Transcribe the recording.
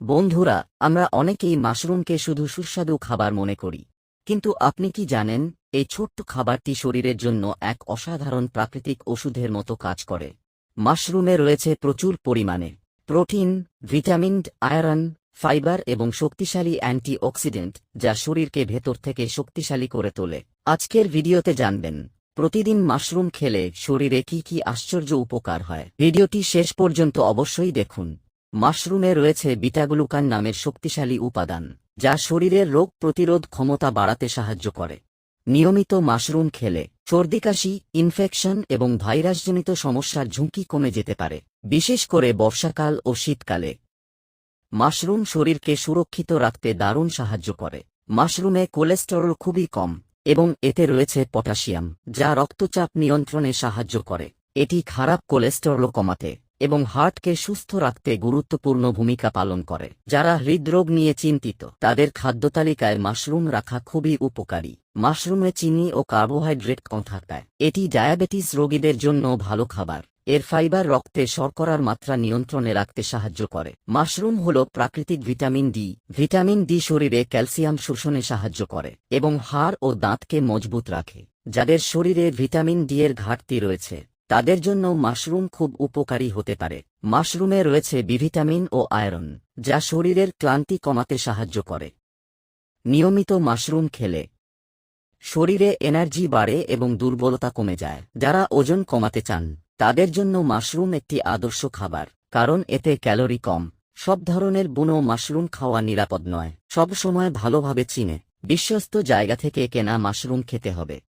বন্ধুরা, আমরা অনেকেই মাশরুমকে শুধু সুস্বাদু খাবার মনে করি, কিন্তু আপনি কি জানেন এই ছোট্ট খাবারটি শরীরের জন্য এক অসাধারণ প্রাকৃতিক ওষুধের মতো কাজ করে। মাশরুমে রয়েছে প্রচুর পরিমাণে প্রোটিন, ভিটামিন, আয়রন, ফাইবার এবং শক্তিশালী অ্যান্টিঅক্সিডেন্ট, যা শরীরকে ভেতর থেকে শক্তিশালী করে তোলে। আজকের ভিডিওতে জানবেন প্রতিদিন মাশরুম খেলে শরীরে কি কি আশ্চর্য উপকার হয়। ভিডিওটি শেষ পর্যন্ত অবশ্যই দেখুন। মাশরুমে রয়েছে বিটাগ্লুকান নামের শক্তিশালী উপাদান, যা শরীরের রোগ প্রতিরোধ ক্ষমতা বাড়াতে সাহায্য করে। নিয়মিত মাশরুম খেলে সর্দিকাশি, ইনফেকশন এবং ভাইরাসজনিত সমস্যার ঝুঁকি কমে যেতে পারে, বিশেষ করে বর্ষাকাল ও শীতকালে। মাশরুম শরীরকে সুরক্ষিত রাখতে দারুণ সাহায্য করে। মাশরুমে কোলেস্টেরল খুবই কম এবং এতে রয়েছে পটাশিয়াম, যা রক্তচাপ নিয়ন্ত্রণে সাহায্য করে। এটি খারাপ কোলেস্টেরল কমাতে এবং হার্টকে সুস্থ রাখতে গুরুত্বপূর্ণ ভূমিকা পালন করে। যারা হৃদরোগ নিয়ে চিন্তিত, তাদের খাদ্যতালিকায় মাশরুম রাখা খুবই উপকারী। মাশরুমে চিনি ও কার্বোহাইড্রেট কম থাকায় এটি ডায়াবেটিস রোগীদের জন্য ভালো খাবার। এর ফাইবার রক্তে শর্করার মাত্রা নিয়ন্ত্রণে রাখতে সাহায্য করে। মাশরুম হল প্রাকৃতিক ভিটামিন ডি। ভিটামিন ডি শরীরে ক্যালসিয়াম শোষণে সাহায্য করে এবং হাড় ও দাঁতকে মজবুত রাখে। যাদের শরীরে ভিটামিন ডি এর ঘাটতি রয়েছে, তাদের জন্য মাশরুম খুব উপকারী হতে পারে। মাশরুমে রয়েছে বি ভিটামিন ও আয়রন, যা শরীরের ক্লান্তি কমাতে সাহায্য করে। নিয়মিত মাশরুম খেলে শরীরে এনার্জি বাড়ে এবং দুর্বলতা কমে যায়। যারা ওজন কমাতে চান, তাদের জন্য মাশরুম একটি আদর্শ খাবার, কারণ এতে ক্যালোরি কম। সব ধরনের বুনো মাশরুম খাওয়া নিরাপদ নয়। সব সময় ভালোভাবে চিনে বিশ্বস্ত জায়গা থেকে কেনা মাশরুম খেতে হবে।